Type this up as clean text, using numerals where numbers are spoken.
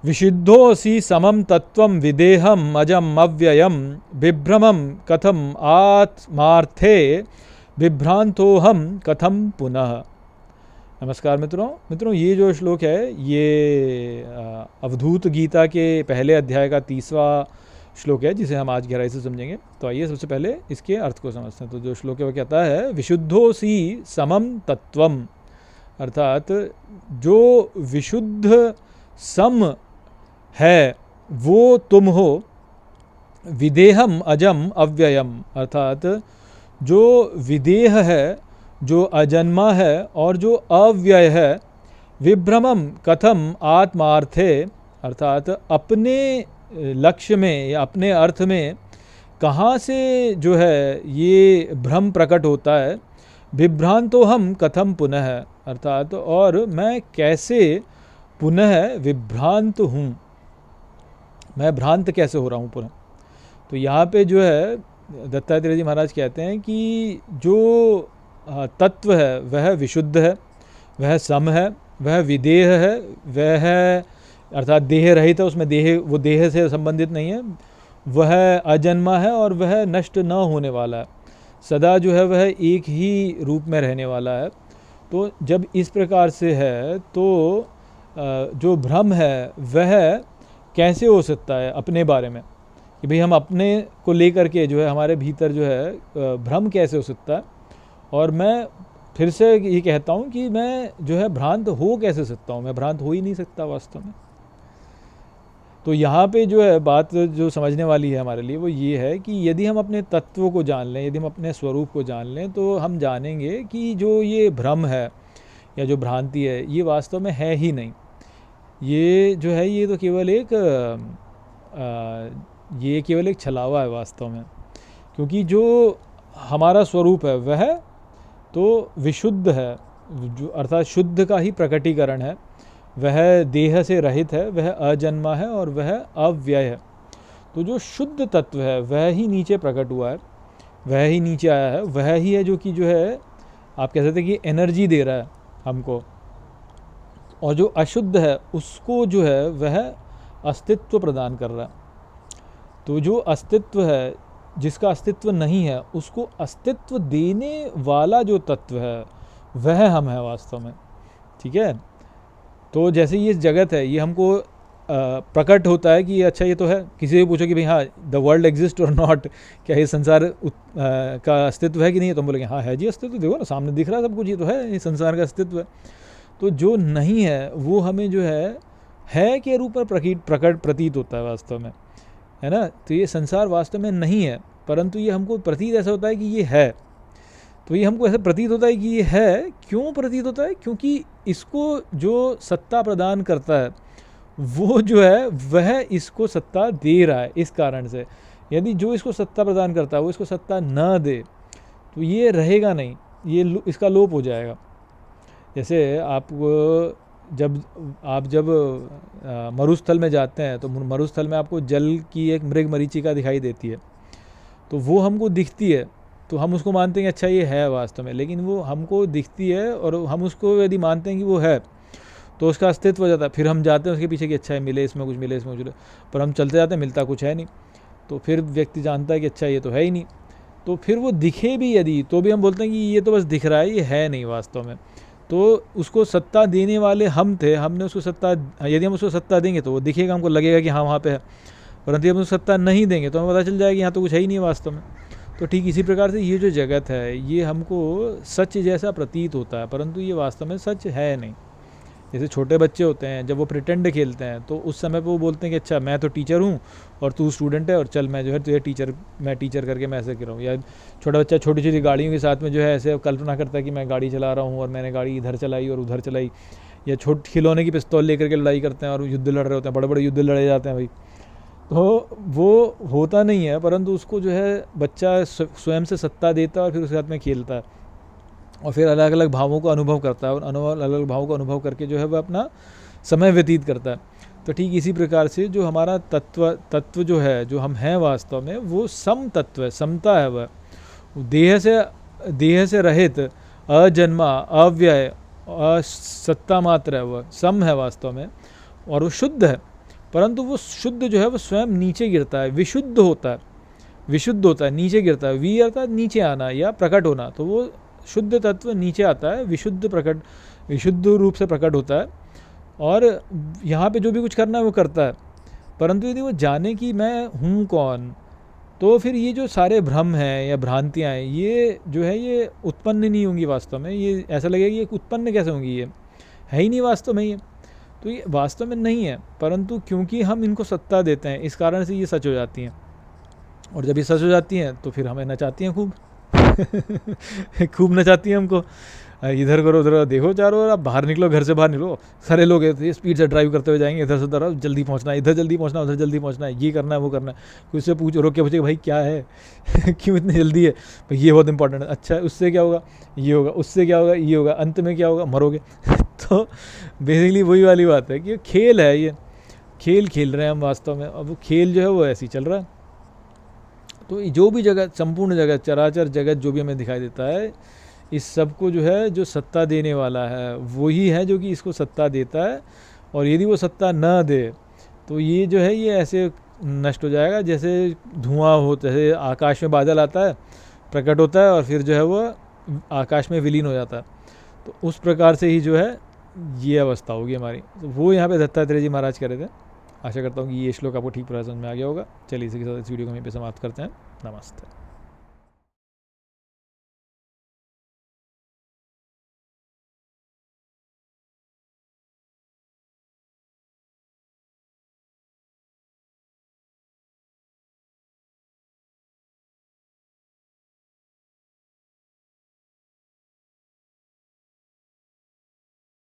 विशुद्धोऽसि समं तत्त्वं विदेहम् अजम् अव्ययं बिभ्रमं कथम आत्मार्थे विभ्रांतोहम कथम पुनः। नमस्कार मित्रों, ये जो श्लोक है ये अवधूत गीता के पहले अध्याय का 30वां श्लोक है, जिसे हम आज गहराई से समझेंगे। तो आइए सबसे पहले इसके अर्थ को समझते हैं। तो जो श्लोक है वो कहता है विशुद्धोऽसि समम तत्वम, अर्थात जो विशुद्ध सम है वो तुम हो, विदेहम अजम अव्ययम, अर्थात जो विदेह है, जो अजन्मा है और जो अव्यय है, विभ्रमम कथम आत्मार्थे, अर्थात अपने लक्ष्य में या अपने अर्थ में कहाँ से जो है ये भ्रम प्रकट होता है, विभ्रांतो हम कथम पुनः, अर्थात और मैं कैसे पुनः विभ्रांत हूँ, मैं भ्रांत कैसे हो रहा हूँ पुनः। तो यहाँ पे जो है दत्तात्रेय जी महाराज कहते हैं कि जो तत्व है वह विशुद्ध है, वह सम है, वह विदेह है, वह अर्थात देह रहित है, उसमें वो देह से संबंधित नहीं है, वह अजन्मा है और वह नष्ट न होने वाला है, सदा जो है वह एक ही रूप में रहने वाला है। तो जब इस प्रकार से है तो जो भ्रम है वह कैसे हो सकता है अपने बारे में, कि भाई हम अपने को लेकर के जो है हमारे भीतर जो है भ्रम कैसे हो सकता है। और मैं फिर से ये कहता हूँ कि मैं जो है भ्रांत हो कैसे सकता हूँ, मैं भ्रांत हो ही नहीं सकता वास्तव में। तो यहाँ पे जो है बात जो समझने वाली है हमारे लिए वो ये है कि यदि हम अपने तत्व को जान लें, यदि हम अपने स्वरूप को जान लें, तो हम जानेंगे कि जो ये भ्रम है या जो भ्रांति है ये वास्तव में है ही नहीं। ये जो है ये तो केवल एक छलावा है वास्तव में, क्योंकि जो हमारा स्वरूप है वह तो विशुद्ध है, जो अर्थात शुद्ध का ही प्रकटीकरण है, वह देह से रहित है, वह अजन्मा है और वह अव्यय है। तो जो शुद्ध तत्व है वह ही नीचे प्रकट हुआ है, वह ही नीचे आया है, वह ही है जो कि जो है आप कह सकते हैं कि एनर्जी दे रहा है हमको, और जो अशुद्ध है उसको जो है वह अस्तित्व प्रदान कर रहा है। तो जो अस्तित्व है, जिसका अस्तित्व नहीं है, उसको अस्तित्व देने वाला जो तत्व है वह हम है वास्तव में। ठीक है। तो जैसे ये जगत है ये हमको प्रकट होता है कि अच्छा ये तो है, किसी से पूछो कि भाई हाँ द वर्ल्ड एग्जिस्ट और नॉट, क्या ये संसार का अस्तित्व है कि नहीं, तो हम बोलेंगे हाँ है जी अस्तित्व, देखो ना सामने दिख रहा है सब कुछ, ये तो है, ये संसार का अस्तित्व है। तो जो नहीं है वो हमें जो है के रूप में प्रकट प्रतीत होता है वास्तव में, है ना। तो ये संसार वास्तव में नहीं है, परंतु ये हमको प्रतीत ऐसा होता है कि ये है। तो ये हमको ऐसा प्रतीत होता है कि ये है, क्यों प्रतीत होता है, क्योंकि इसको जो सत्ता प्रदान करता है वो जो है वह इसको सत्ता दे रहा है। इस कारण से यदि जो इसको सत्ता प्रदान करता है वो इसको सत्ता न दे तो ये रहेगा नहीं, ये इसका लोप हो जाएगा। जैसे आप जब मरुस्थल में जाते हैं तो मरुस्थल में आपको जल की एक मृग मरीचिका दिखाई देती है, तो वो हमको दिखती है तो हम उसको मानते हैं कि अच्छा ये है वास्तव में, लेकिन वो हमको दिखती है और हम उसको यदि मानते हैं कि वो है तो उसका अस्तित्व हो जाता है। फिर हम जाते हैं उसके पीछे कि अच्छा है मिले इसमें कुछ, मिले इसमें कुछ, पर हम चलते जाते हैं मिलता कुछ है नहीं। तो फिर व्यक्ति जानता है कि अच्छा ये तो है ही नहीं, तो फिर वो दिखे भी यदि तो भी हम बोलते हैं कि ये तो बस दिख रहा है, ये है नहीं वास्तव में। तो उसको सत्ता देने वाले हम थे, हमने उसको सत्ता, यदि हम उसको सत्ता देंगे तो वो दिखेगा, हमको लगेगा कि हाँ वहाँ पे है, परंतु हम उसको सत्ता नहीं देंगे तो हमें पता चल जाएगा कि यहाँ तो कुछ है ही नहीं वास्तव में। तो ठीक इसी प्रकार से ये जो जगत है ये हमको सच जैसा प्रतीत होता है, परंतु ये वास्तव में सच है नहीं। जैसे छोटे बच्चे होते हैं जब वो प्रिटेंड खेलते हैं तो उस समय पे वो बोलते हैं कि अच्छा मैं तो टीचर हूँ और तू स्टूडेंट है और चल मैं जो है तुझे मैं टीचर करके मैं ऐसे कर रहा हूँ। या छोटा बच्चा छोटी छोटी गाड़ियों के साथ में जो है ऐसे कल्पना करता है कि मैं गाड़ी चला रहा हूँ और मैंने गाड़ी इधर चलाई और उधर चलाई। या छोटे खिलौने की पिस्तौल लेकर के लड़ाई करते हैं और युद्ध लड़ रहे होते हैं, बड़े बड़े युद्ध लड़े जाते हैं भाई। तो वो होता नहीं है, परंतु उसको जो है बच्चा स्वयं से सत्ता देता है और फिर उसके साथ में खेलता है और फिर अलग अलग भावों को अनुभव करता है और अलग अलग भावों को अनुभव करके जो है वह अपना समय व्यतीत करता है। तो ठीक इसी प्रकार से जो हमारा तत्व जो है, जो हम हैं वास्तव में, वो सम तत्व है, समता है। वह देह से रहित, अजन्मा, अव्यय, सत्ता मात्र है, वह सम है वास्तव में और वो शुद्ध है। परंतु वो शुद्ध जो है वो स्वयं नीचे गिरता है, विशुद्ध होता है, नीचे गिरता है। वी अर्थात नीचे आना या प्रकट होना, तो वो शुद्ध तत्व नीचे आता है, विशुद्ध रूप से प्रकट होता है और यहाँ पे जो भी कुछ करना है वो करता है। परंतु यदि वो जाने कि मैं हूँ कौन, तो फिर ये जो सारे भ्रम हैं या भ्रांतियाँ हैं, ये जो है ये उत्पन्न नहीं होंगी वास्तव में। ये ऐसा लगेगा कि ये उत्पन्न कैसे होंगी, ये है ही नहीं वास्तव में, ये तो ये वास्तव में नहीं है, परंतु क्योंकि हम इनको सत्ता देते हैं इस कारण से ये सच हो जाती हैं। और जब ये सच हो जाती हैं तो फिर हमें नचाती हैं खूब खूब नचाती हैं हमको, इधर करो उधर देखो चारों ओर, आप बाहर निकलो, घर से बाहर निकलो, सारे लोग स्पीड से ड्राइव करते हुए जाएंगे, इधर से उधर जल्दी पहुंचना है, इधर जल्दी पहुंचना, उधर जल्दी पहुंचना है, ये करना है वो करना है। कोई से रोक के पूछे भाई क्या है क्यों इतनी जल्दी है, भाई ये बहुत इंपॉर्टेंट है। अच्छा उससे क्या होगा, ये होगा, उससे क्या होगा, ये होगा, अंत में क्या होगा, मरोगे तो बेसिकली वही वाली बात है कि खेल है, ये खेल खेल रहे हैं हम वास्तव में। अब खेल जो है वो ऐसे ही चल रहा है। तो जो भी जगत, संपूर्ण जगत, चराचर जगत जो भी हमें दिखाई देता है, इस सब को जो है जो सत्ता देने वाला है वही है जो कि इसको सत्ता देता है। और यदि वो सत्ता न दे तो ये जो है ये ऐसे नष्ट हो जाएगा जैसे धुआं हो, जैसे आकाश में बादल आता है, प्रकट होता है और फिर जो है वो आकाश में विलीन हो जाता है। तो उस प्रकार से ही जो है ये अवस्था होगी हमारी। तो वो यहाँ पे दत्तात्रेय जी महाराज कह रहे थे। आशा करता हूँ कि ये श्लोक आपको ठीक तरह समझ में आ गया होगा। चलिए इसी के साथ इस वीडियो को यहीं पे समाप्त करते हैं। नमस्ते।